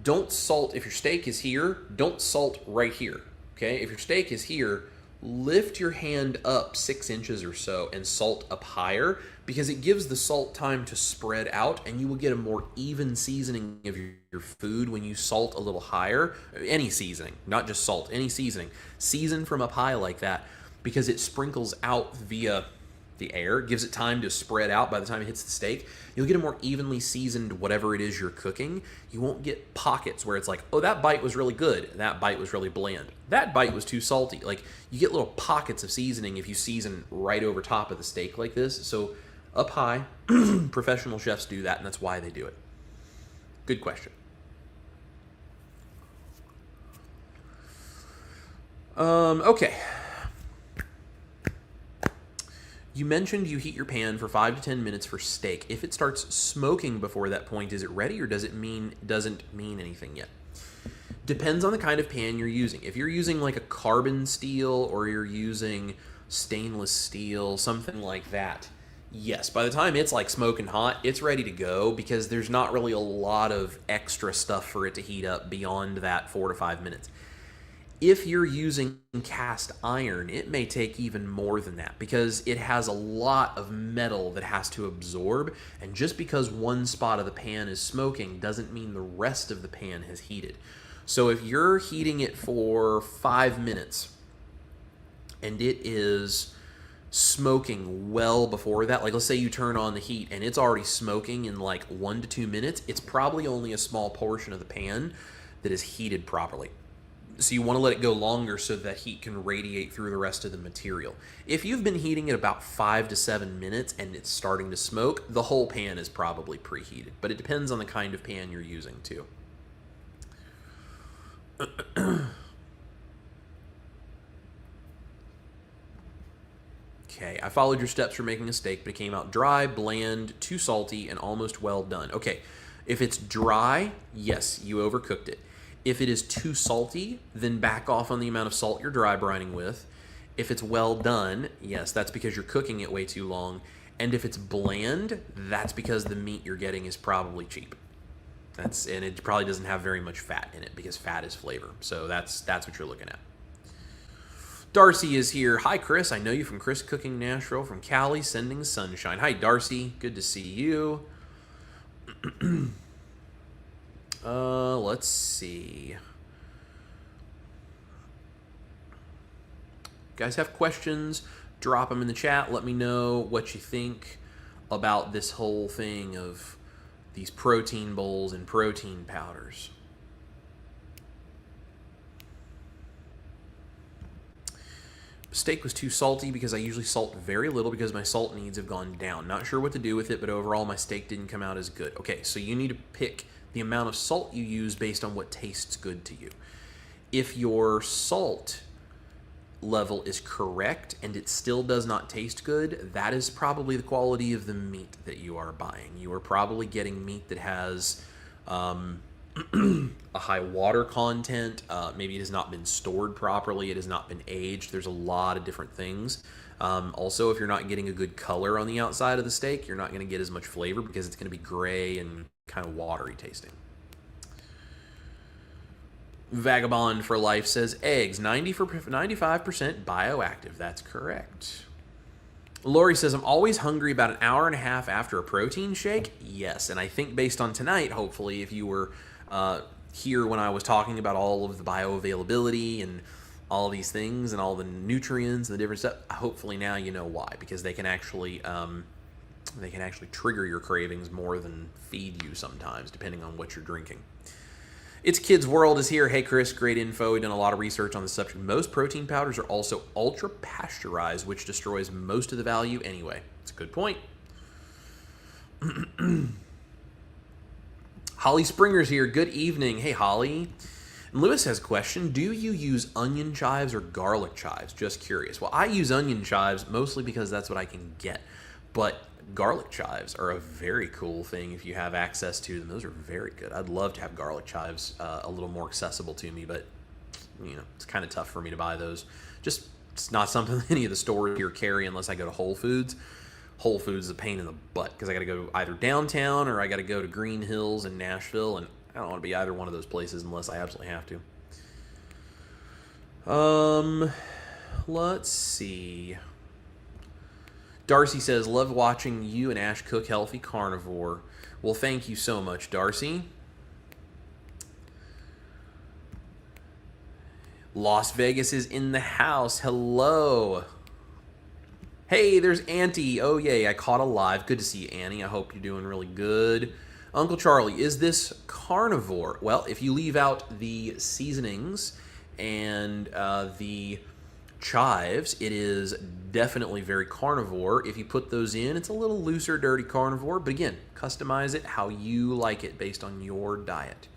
Speaker 1: Don't salt, if your steak is here, don't salt right here, okay? If your steak is here, lift your hand up 6 inches or so and salt up higher because it gives the salt time to spread out and you will get a more even seasoning of your food when you salt a little higher. Any seasoning, not just salt, any seasoning. Season from up high like that because it sprinkles out via the air, gives it time to spread out by the time it hits the steak. You'll get a more evenly seasoned whatever it is you're cooking. You won't get pockets where it's like, oh, that bite was really good, and that bite was really bland. That bite was too salty. Like, you get little pockets of seasoning if you season right over top of the steak like this. So, up high, professional chefs do that, and that's why they do it. Good question. Okay. You mentioned you heat your pan for 5 to 10 minutes for steak. If it starts smoking before that point, is it ready or doesn't mean anything yet? Depends on the kind of pan you're using. If you're using like a carbon steel or you're using stainless steel, something like that, yes, by the time it's like smoking hot, it's ready to go because there's not really a lot of extra stuff for it to heat up beyond that 4 to 5 minutes. If you're using cast iron, it may take even more than that because it has a lot of metal that has to absorb, and just because one spot of the pan is smoking doesn't mean the rest of the pan has heated. So if you're heating it for 5 minutes and it is smoking well before that, like let's say you turn on the heat and it's already smoking in like 1 to 2 minutes, it's probably only a small portion of the pan that is heated properly. So you want to let it go longer so that heat can radiate through the rest of the material. If you've been heating it about 5 to 7 minutes and it's starting to smoke, the whole pan is probably preheated. But it depends on the kind of pan you're using too. Okay, I followed your steps for making a steak, but it came out dry, bland, too salty, and almost well done. Okay, if it's dry, yes, you overcooked it. If it is too salty, then back off on the amount of salt you're dry brining with. If it's well done, yes, that's because you're cooking it way too long. And if it's bland, that's because the meat you're getting is probably cheap. And it probably doesn't have very much fat in it because fat is flavor. So that's what you're looking at. Darcy is here. Hi, Chris. I know you from Chris Cooking Nashville from Cali, sending sunshine. Hi, Darcy. Good to see you. Let's see. You guys have questions? Drop them in the chat. Let me know what you think about this whole thing of these protein bowls and protein powders. Steak was too salty because I usually salt very little because my salt needs have gone down. Not sure what to do with it, but overall my steak didn't come out as good. Okay, so you need to pick the amount of salt you use based on what tastes good to you. If your salt level is correct and it still does not taste good, that is probably the quality of the meat that you are buying. You are probably getting meat that has a high water content. Maybe it has not been stored properly. It has not been aged. There's a lot of different things. Also, if you're not getting a good color on the outside of the steak, you're not going to get as much flavor because it's going to be gray and kind of watery tasting. Vagabond for Life says eggs, 95% bioactive. That's correct. Lori says, I'm always hungry about an hour and a half after a protein shake. Yes, and I think based on tonight, hopefully, if you were here when I was talking about all of the bioavailability and all these things and all the nutrients and the different stuff, hopefully now you know why, because they can actually trigger your cravings more than feed you sometimes, depending on what you're drinking. It's Kids World is here. Hey, Chris, great info. We've done a lot of research on the subject. Most protein powders are also ultra pasteurized, which destroys most of the value anyway. It's a good point. Holly Springer's here. Good evening. Hey, Holly. And Lewis has a question. Do you use onion chives or garlic chives? Just curious. Well, I use onion chives mostly because that's what I can get. But garlic chives are a very cool thing if you have access to them. Those are very good. I'd love to have garlic chives a little more accessible to me, but you know, it's kind of tough for me to buy those. Just it's not something any of the stores here carry unless I go to Whole Foods. Whole Foods is a pain in the butt because I got to go either downtown or I got to go to Green Hills in Nashville, and I don't want to be either one of those places unless I absolutely have to. Let's see. Darcy says, love watching you and Ash cook healthy carnivore. Well, thank you so much, Darcy. Las Vegas is in the house. Hello. Hey, there's Auntie. Oh, yay, I caught a live. Good to see you, Annie. I hope you're doing really good. Uncle Charlie, is this carnivore? Well, if you leave out the seasonings and the chives, it is definitely very carnivore. If you put those in, it's a little looser, dirty carnivore. But again, customize it how you like it based on your diet.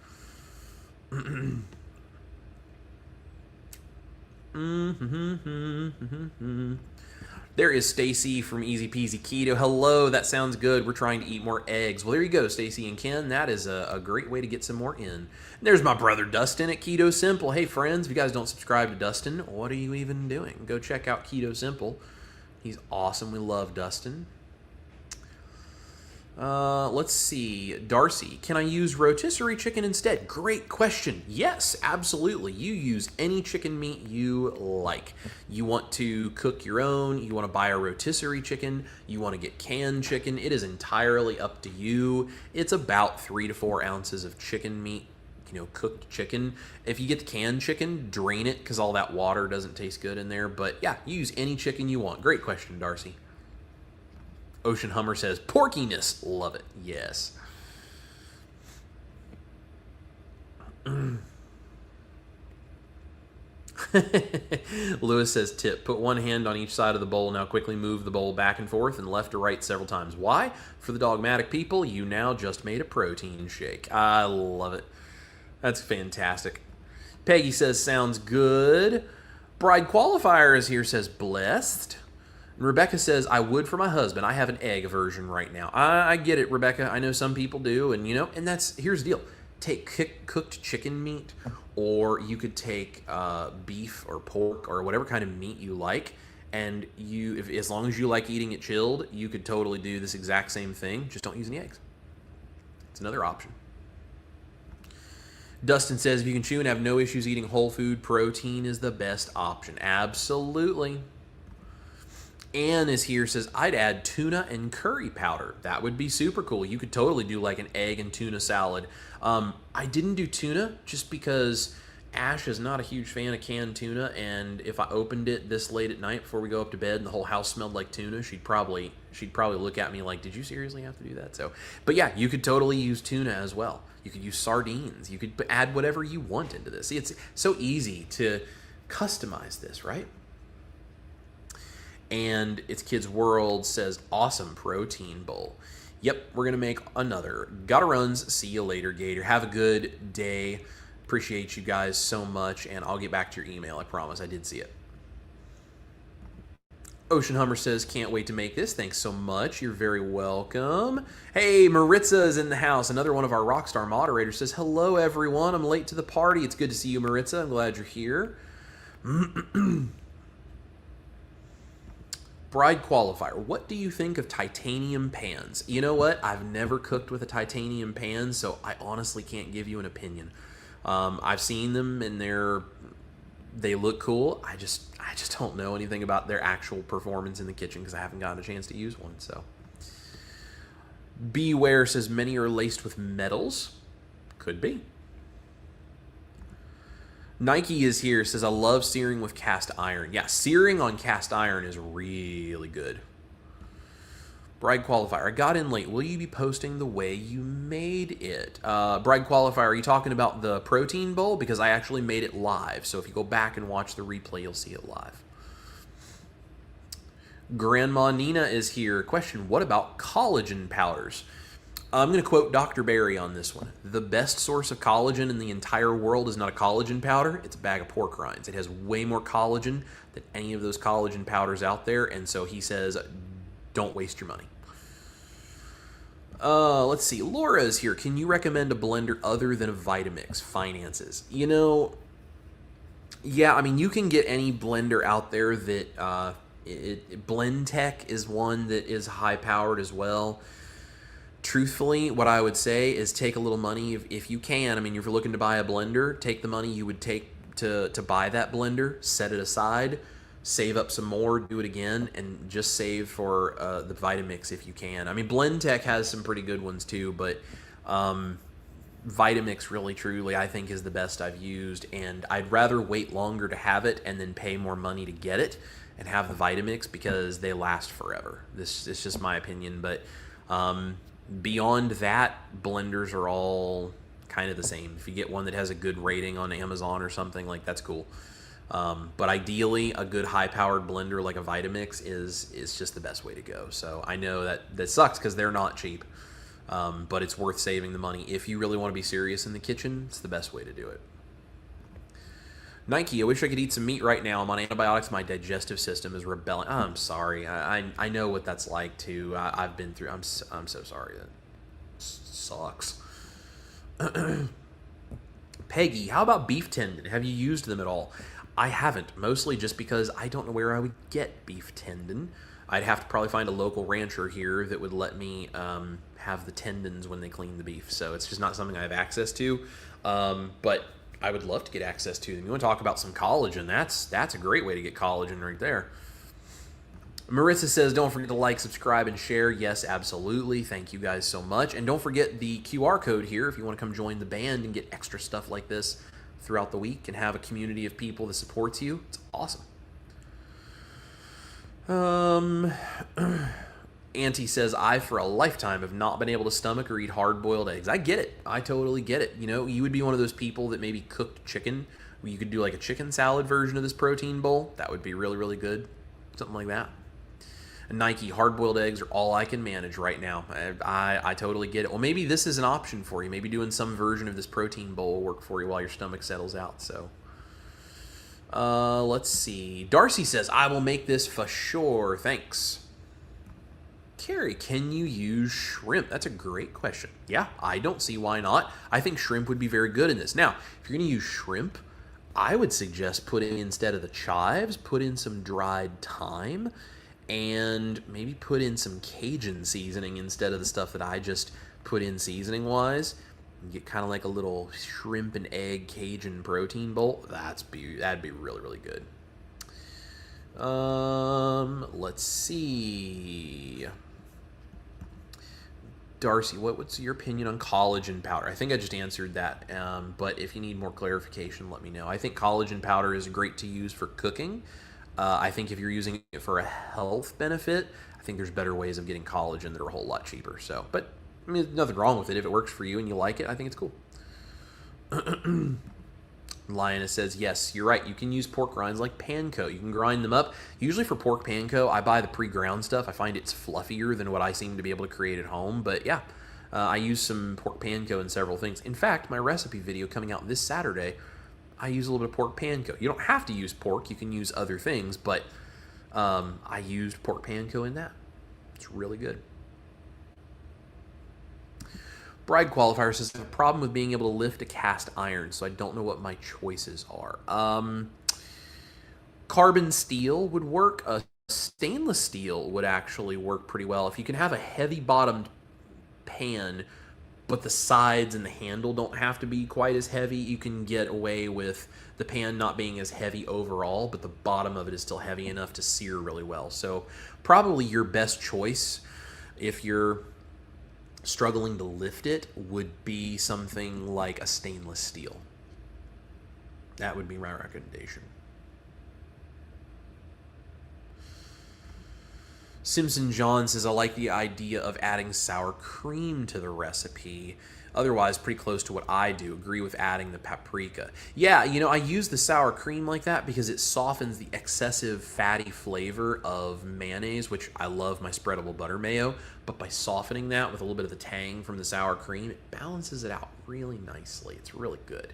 Speaker 1: There is Stacy from Easy Peasy Keto. Hello, that sounds good. We're trying to eat more eggs. Well, there you go, Stacy and Ken. That is a great way to get some more in. And there's my brother Dustin at Keto Simple. Hey, friends, if you guys don't subscribe to Dustin, what are you even doing? Go check out Keto Simple. He's awesome. We love Dustin. Let's see. Darcy, can I use rotisserie chicken instead? Great question. Yes, absolutely. You use any chicken meat you like. You want to cook your own, you want to buy a rotisserie chicken, you want to get canned chicken, it is entirely up to you. It's about 3 to 4 ounces of chicken meat, you know, cooked chicken. If you get the canned chicken, drain it because all that water doesn't taste good in there. But yeah, you use any chicken you want. Great question, Darcy. Ocean Hummer says, porkiness. Love it. Yes. Lewis says, tip, put one hand on each side of the bowl. Now quickly move the bowl back and forth and left to right several times. Why? For the dogmatic people, you now just made a protein shake. I love it. That's fantastic. Peggy says, sounds good. Bride Qualifier is here, says, blessed. And Rebecca says, I would for my husband. I have an egg aversion right now. I get it, Rebecca. I know some people do. And, you know, and here's the deal. Take cooked chicken meat, or you could take beef or pork or whatever kind of meat you like. And as long as you like eating it chilled, you could totally do this exact same thing. Just don't use any eggs. It's another option. Dustin says, if you can chew and have no issues eating whole food, protein is the best option. Absolutely. Ann is here, says, I'd add tuna and curry powder. That would be super cool. You could totally do like an egg and tuna salad. I didn't do tuna just because Ash is not a huge fan of canned tuna, and if I opened it this late at night before we go up to bed and the whole house smelled like tuna, she'd probably look at me like, did you seriously have to do that? So, but yeah, you could totally use tuna as well. You could use sardines. You could add whatever you want into this. See, it's so easy to customize this, right? And It's Kids World says, awesome protein bowl. Yep, we're going to make another. Gotta runs. See you later, Gator. Have a good day. Appreciate you guys so much, and I'll get back to your email. I promise. I did see it. Ocean Hummer says, can't wait to make this. Thanks so much. You're very welcome. Hey, Maritza is in the house. Another one of our Rockstar moderators says, hello, everyone. I'm late to the party. It's good to see you, Maritza. I'm glad you're here. Bride Qualifier. What do you think of titanium pans? You know what? I've never cooked with a titanium pan, so I honestly can't give you an opinion. I've seen them, and they look cool. I just don't know anything about their actual performance in the kitchen because I haven't gotten a chance to use one. So, Beware says many are laced with metals. Could be. Nike is here, says I love searing with cast iron. Yeah, searing on cast iron is really good. Bride Qualifier, I got in late. Will you be posting the way you made it? Bride Qualifier, are you talking about the protein bowl? Because I actually made it live. So if you go back and watch the replay, you'll see it live. Grandma Nina is here. Question, what about collagen powders? I'm going to quote Dr. Barry on this one. The best source of collagen in the entire world is not a collagen powder. It's a bag of pork rinds. It has way more collagen than any of those collagen powders out there. And so he says, don't waste your money. Let's see. Laura is here. Can you recommend a blender other than a Vitamix? Finances. You know, yeah, I mean, you can get any blender out there that Blend Tech is one that is high powered as well. Truthfully, what I would say is take a little money if you can. I mean, if you're looking to buy a blender, take the money you would take to buy that blender, set it aside, save up some more, do it again, and just save for the Vitamix if you can. I mean, Blend Tech has some pretty good ones too, but Vitamix really, truly, I think is the best I've used, and I'd rather wait longer to have it and then pay more money to get it and have the Vitamix because they last forever. This is just my opinion, but beyond that, blenders are all kind of the same. If you get one that has a good rating on Amazon or something, like that's cool. But ideally, a good high-powered blender like a Vitamix is just the best way to go. So I know that sucks because they're not cheap, but it's worth saving the money. If you really want to be serious in the kitchen, it's the best way to do it. Nike, I wish I could eat some meat right now. I'm on antibiotics. My digestive system is rebelling. I'm sorry. I know what that's like, too. I've been through. I'm so sorry. That sucks. Peggy, how about beef tendon? Have you used them at all? I haven't, mostly just because I don't know where I would get beef tendon. I'd have to probably find a local rancher here that would let me have the tendons when they clean the beef. So it's just not something I have access to. But I would love to get access to them. You want to talk about some collagen? That's a great way to get collagen right there. Marissa says, don't forget to like, subscribe, and share. Yes, absolutely. Thank you guys so much. And don't forget the QR code here if you want to come join the band and get extra stuff like this throughout the week and have a community of people that supports you. It's awesome. Auntie says, I, for a lifetime, have not been able to stomach or eat hard-boiled eggs. I get it. I totally get it. You know, you would be one of those people that maybe cooked chicken. You could do like a chicken salad version of this protein bowl. That would be really, really good. Something like that. And Nike, hard-boiled eggs are all I can manage right now. I totally get it. Well, maybe this is an option for you. Maybe doing some version of this protein bowl will work for you while your stomach settles out. So, let's see. Darcy says, I will make this for sure. Thanks. Carrie, can you use shrimp? That's a great question. Yeah, I don't see why not. I think shrimp would be very good in this. Now, if you're going to use shrimp, I would suggest putting, instead of the chives, put in some dried thyme and maybe put in some Cajun seasoning instead of the stuff that I just put in seasoning-wise. You get kind of like a little shrimp and egg Cajun protein bowl. That'd be really, really good. Let's see. Darcy, what's your opinion on collagen powder? I think I just answered that, but if you need more clarification, let me know. I think collagen powder is great to use for cooking. I think if you're using it for a health benefit, I think there's better ways of getting collagen that are a whole lot cheaper. So, but I mean, there's nothing wrong with it. If it works for you and you like it, I think it's cool. Lioness says, yes, you're right. You can use pork rinds like panko. You can grind them up. Usually for pork panko, I buy the pre-ground stuff. I find it's fluffier than what I seem to be able to create at home. But yeah, I use some pork panko in several things. In fact, my recipe video coming out this Saturday, I use a little bit of pork panko. You don't have to use pork. You can use other things. But I used pork panko in that. It's really good. Bride Qualifier says, I have a problem with being able to lift a cast iron, so I don't know what my choices are. Carbon steel would work. Stainless steel would actually work pretty well. If you can have a heavy-bottomed pan, but the sides and the handle don't have to be quite as heavy, you can get away with the pan not being as heavy overall, but the bottom of it is still heavy enough to sear really well. So probably your best choice, if you're struggling to lift it, would be something like a stainless steel. That would be my recommendation. Simpson John says, I like the idea of adding sour cream to the recipe. Otherwise, pretty close to what I do. Agree with adding the paprika. Yeah, you know, I use the sour cream like that because it softens the excessive fatty flavor of mayonnaise, which I love my spreadable butter mayo. But by softening that with a little bit of the tang from the sour cream, it balances it out really nicely. It's really good.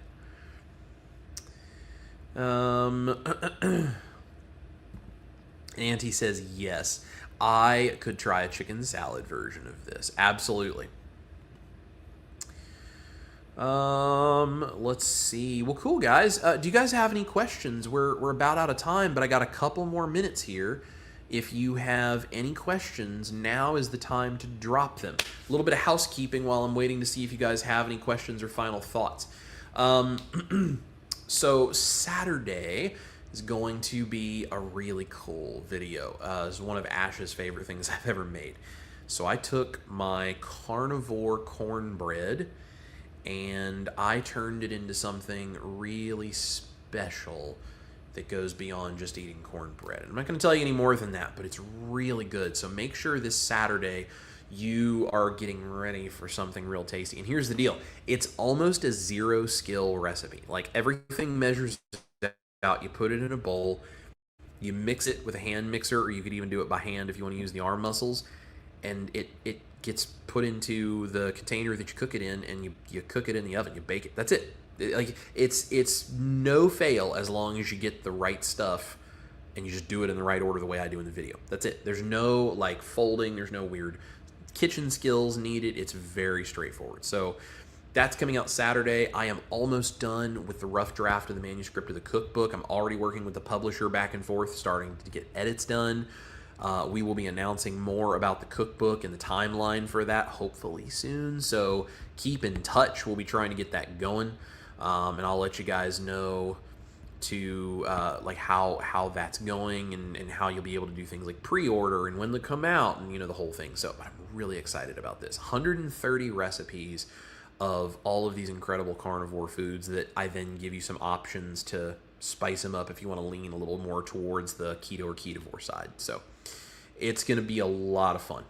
Speaker 1: Auntie says, yes, I could try a chicken salad version of this. Absolutely. Let's see. Well, cool, guys. Do you guys have any questions? We're about out of time, but I got a couple more minutes here. If you have any questions, now is the time to drop them. A little bit of housekeeping while I'm waiting to see if you guys have any questions or final thoughts. So Saturday is going to be a really cool video. It's one of Ash's favorite things I've ever made. So I took my Carnivore cornbread and I turned it into something really special that goes beyond just eating cornbread. And I'm not going to tell you any more than that, but it's really good. So make sure this Saturday you are getting ready for something real tasty. And here's the deal. It's almost a zero skill recipe. Like everything measures out. You put it in a bowl. You mix it with a hand mixer, or you could even do it by hand if you want to use the arm muscles. And it gets put into the container that you cook it in, and you cook it in the oven. You bake it. That's it. It's no fail as long as you get the right stuff and you just do it in the right order the way I do in the video. That's it. There's no like folding. There's no weird kitchen skills needed. It's very straightforward. So that's coming out Saturday. I am almost done with the rough draft of the manuscript of the cookbook. I'm already working with the publisher back and forth, starting to get edits done. We will be announcing more about the cookbook and the timeline for that hopefully soon. So keep in touch. We'll be trying to get that going. And I'll let you guys know to like how that's going and how you'll be able to do things like pre-order and when they come out and, you know, the whole thing. So I'm really excited about this. 130 recipes of all of these incredible carnivore foods that I then give you some options to spice them up if you want to lean a little more towards the keto or ketovore side. So it's going to be a lot of fun.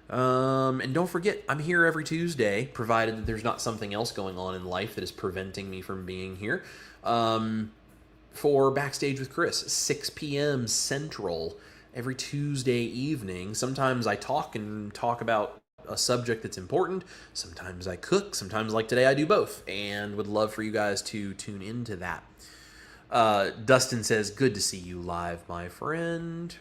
Speaker 1: And don't forget, I'm here every Tuesday, provided that there's not something else going on in life that is preventing me from being here, for Backstage with Chris, 6 p.m. Central, every Tuesday evening. Sometimes I talk about a subject that's important. Sometimes I cook. Sometimes, like today, I do both, and would love for you guys to tune into that. Dustin says, good to see you live, my friend.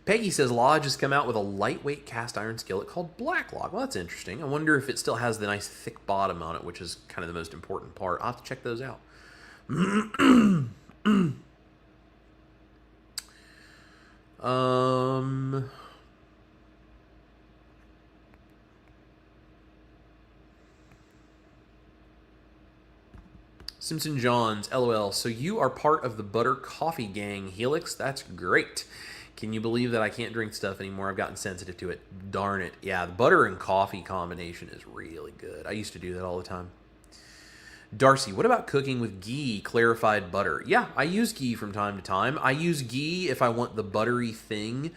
Speaker 1: Peggy says, Lodge has come out with a lightweight cast iron skillet called Black Log. Well, that's interesting. I wonder if it still has the nice thick bottom on it, which is kind of the most important part. I'll have to check those out. Simpson Johns, LOL. So you are part of the butter coffee gang, Helix? That's great. Can you believe that I can't drink stuff anymore? I've gotten sensitive to it. Darn it. Yeah, the butter and coffee combination is really good. I used to do that all the time. Darcy, what about cooking with ghee, clarified butter? Yeah, I use ghee from time to time. I use ghee if I want the buttery thing,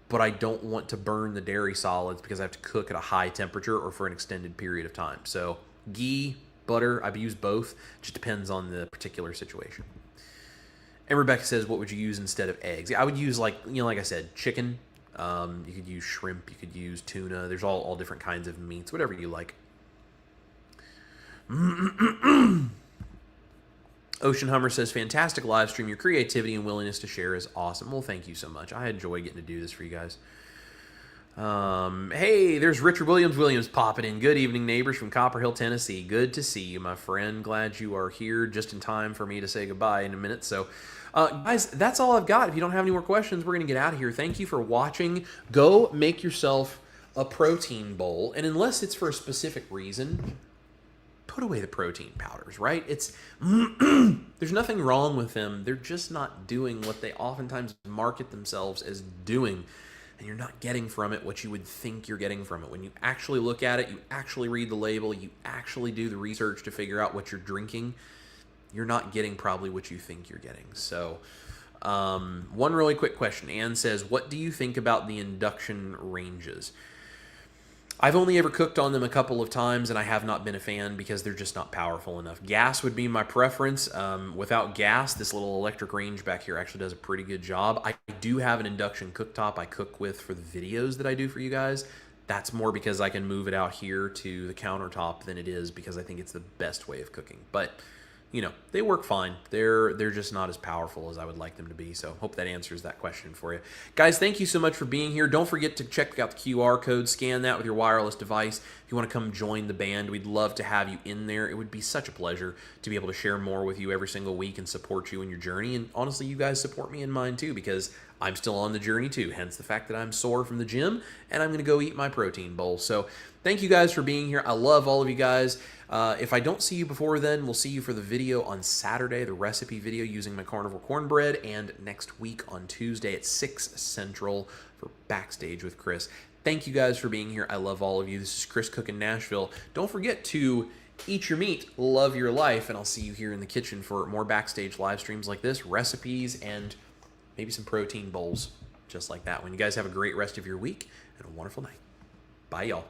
Speaker 1: but I don't want to burn the dairy solids because I have to cook at a high temperature or for an extended period of time. So ghee, butter. I've used both. It just depends on the particular situation. And Rebecca says, what would you use instead of eggs? I would use, like I said, chicken. You could use shrimp. You could use tuna. There's all different kinds of meats, whatever you like. Ocean Hummer says, fantastic live stream. Your creativity and willingness to share is awesome. Well, thank you so much. I enjoy getting to do this for you guys. Hey, there's Richard Williams popping in. Good evening, neighbors from Copper Hill, Tennessee. Good to see you, my friend. Glad you are here just in time for me to say goodbye in a minute. So, guys, that's all I've got. If you don't have any more questions, we're going to get out of here. Thank you for watching. Go make yourself a protein bowl. And unless it's for a specific reason, put away the protein powders, right? It's there's nothing wrong with them. They're just not doing what they oftentimes market themselves as doing. And you're not getting from it what you would think you're getting from it. When you actually look at it, you actually read the label, you actually do the research to figure out what you're drinking, you're not getting probably what you think you're getting. So, one really quick question. Ann says, what do you think about the induction ranges? I've only ever cooked on them a couple of times, and I have not been a fan because they're just not powerful enough. Gas would be my preference. Without gas, this little electric range back here actually does a pretty good job. I do have an induction cooktop I cook with for the videos that I do for you guys. That's more because I can move it out here to the countertop than it is because I think it's the best way of cooking. But you know, they work fine. They're just not as powerful as I would like them to be. So hope that answers that question for you. Guys, thank you so much for being here. Don't forget to check out the QR code. Scan that with your wireless device. If you want to come join the band, we'd love to have you in there. It would be such a pleasure to be able to share more with you every single week and support you in your journey. And honestly, you guys support me in mine too because I'm still on the journey too. Hence the fact that I'm sore from the gym and I'm going to go eat my protein bowl. So thank you guys for being here. I love all of you guys. If I don't see you before then, we'll see you for the video on Saturday, the recipe video using my carnivore cornbread, and next week on Tuesday at 6 Central for Backstage with Chris. Thank you guys for being here. I love all of you. This is Chris Cooking Nashville. Don't forget to eat your meat, love your life, and I'll see you here in the kitchen for more Backstage live streams like this, recipes, and maybe some protein bowls just like that one. You guys have a great rest of your week and a wonderful night. Bye, y'all.